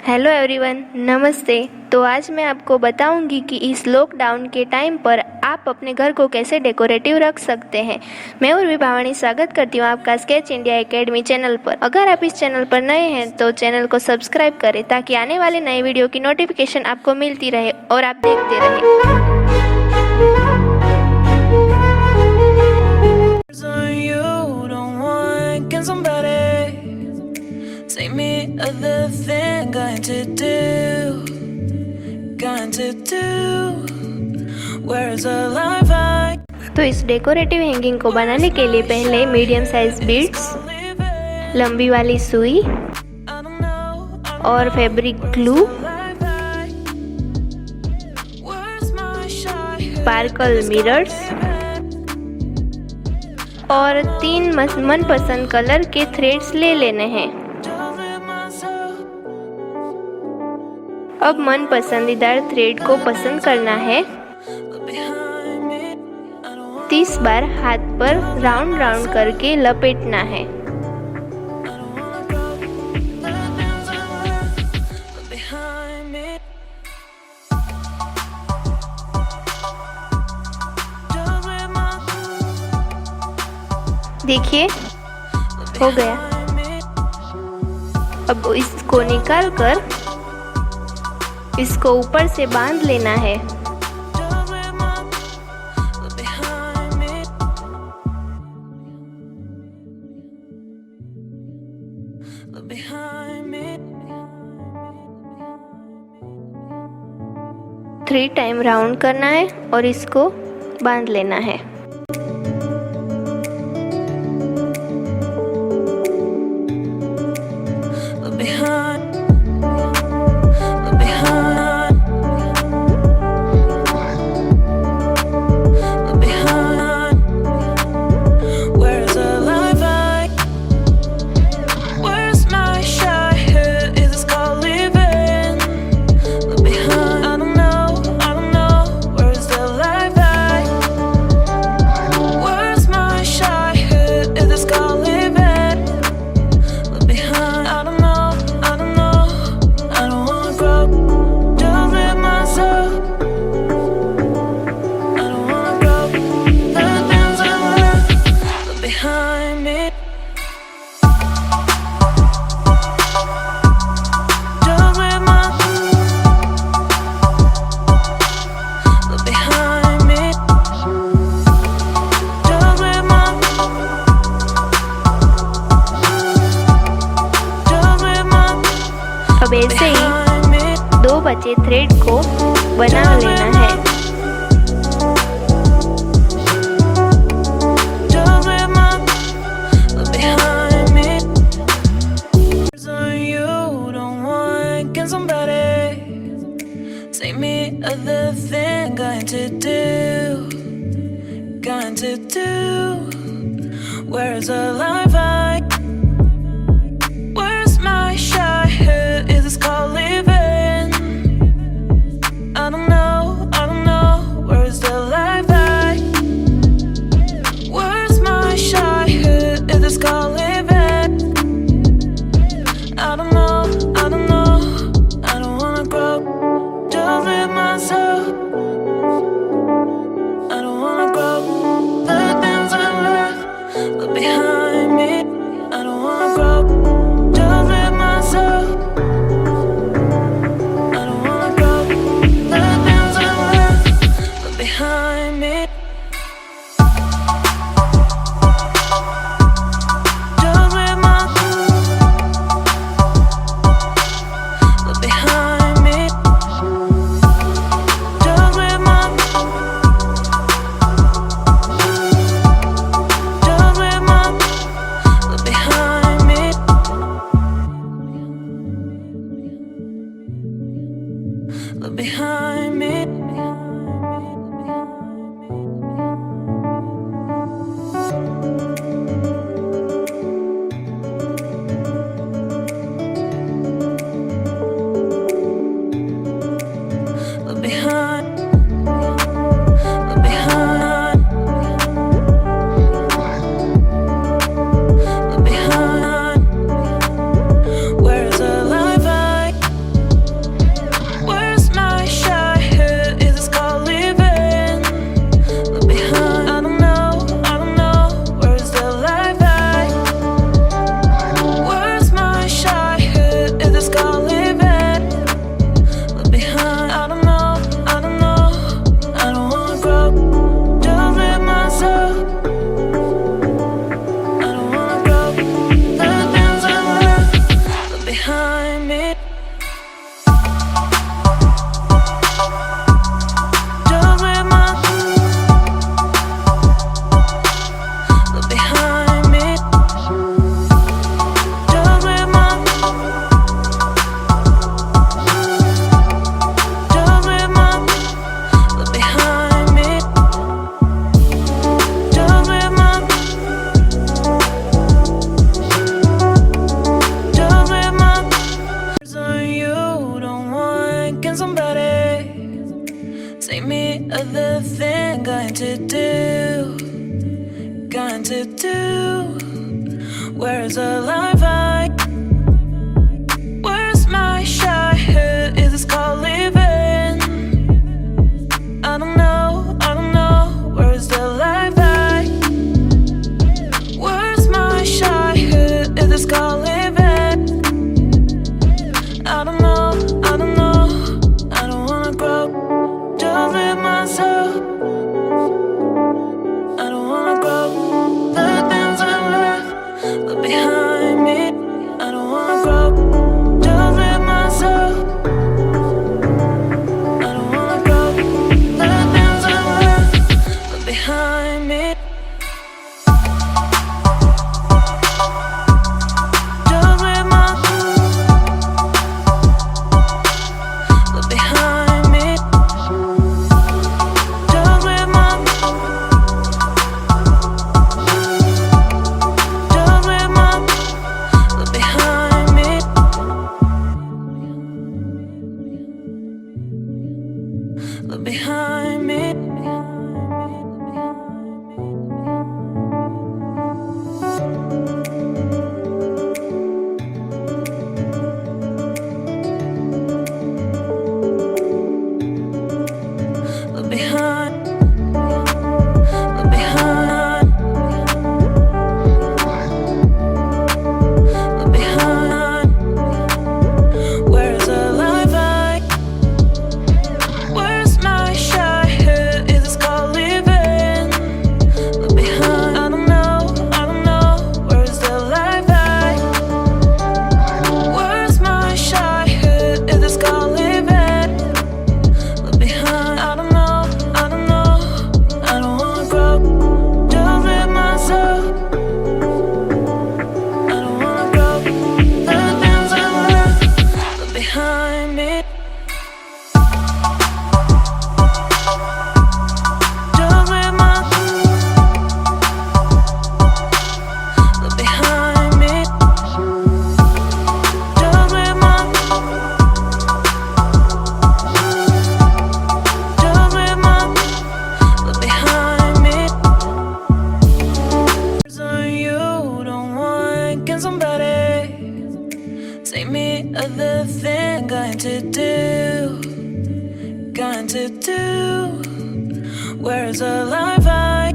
Hello everyone, नमस्ते। तो आज मैं आपको बताऊंगी कि इस लॉकडाउन के टाइम पर आप अपने घर को कैसे डेकोरेटिव रख सकते हैं। मैं उर्वी भावानी स्वागत करती हूँ आपका स्केच इंडिया एकेडमी चैनल पर। अगर आप इस चैनल पर नए हैं तो चैनल को सब्सक्राइब करें ताकि आने वाले नए वीडियो की नोटिफिकेशन आपको मिलती रहे और आप देखते रहें। Say me other thing going to do. Where's the life I? तो इस डेकोरेटिव हैंगिंग को बनाने के लिए पहले मीडियम साइज बीड्स, लंबी वाली सुई और फैब्रिक ग्लू, स्पार्कल मिरर्स और 3 मनपसंद कलर के थ्रेड्स ले लेने हैं। अब मन पसंदीदा थ्रेड को पसंद करना है। 30 बार हाथ पर राउंड राउंड करके लपेटना है। देखिए, हो गया। अब इसको निकाल कर इसको ऊपर से बांध लेना है। थ्री टाइम राउंड करना है और इसको बांध लेना है। अब ऐसे ही 2 बचे थ्रेड को बना लेना है। Where's the life I? Where's my shy head? Is this called living? I don't know. Where's the life I? Where's my shy head? Is this called living? I don't know. I don't wanna grow. Just live myself. I don't wanna grow. The things I left behind me. I don't wanna grow. Just live myself. I don't wanna grow. The things I left behind me. Just live myself. Behind me. Just live myself. Just live myself behind me. Behind me. Behind. Where's the life I? behind me. Other thing going to do. Where's the life I? Where's my shy? Who is this called living? I don't know. Where's the life I? Where's my shy? Who is this called living? I don't know. I don't wanna grow. Just live myself. I don't wanna grow. The things I left behind me. I don't wanna grow. Just live myself. I don't wanna grow. The things I left behind me. Just live behind me. Behind me. Other thing going to do. Where's the life I?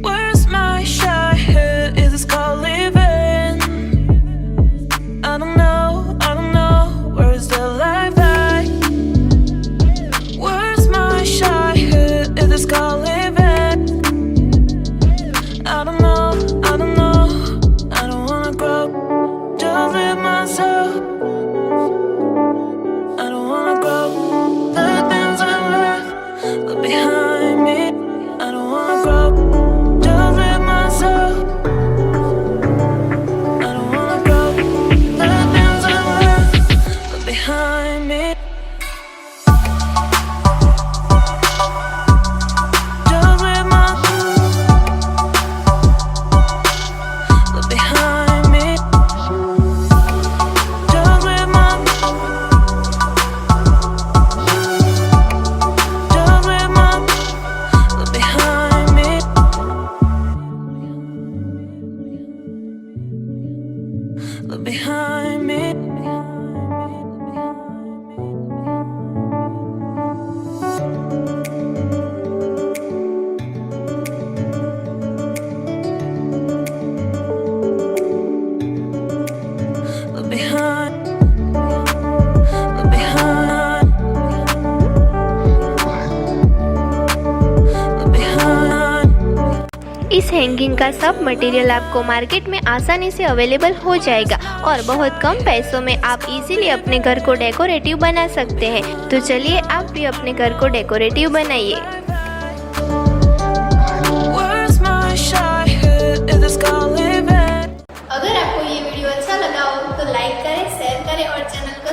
Where's my shy? Who is this called living? I don't know. Where's the life I? Where's my shy? Who is this called living? I don't know. I don't wanna grow. Just live myself. I don't wanna grow. The things I left behind me. I don't wanna grow. Just live myself. I don't wanna grow. The things I left behind me. Just live behind me. Just live hanging का सब material आपको market में आसानी से available हो जाएगा और बहुत कम पैसों में आप इजीली अपने घर को डेकोरेटिव बना सकते हैं। तो चलिए आप भी अपने घर को डेकोरेटिव बनाइए। Where's my shy head in the scarlet bed? अगर आपको ये वीडियो अच्छा लगा हो तो लाइक करें, शेयर करें और चैनल को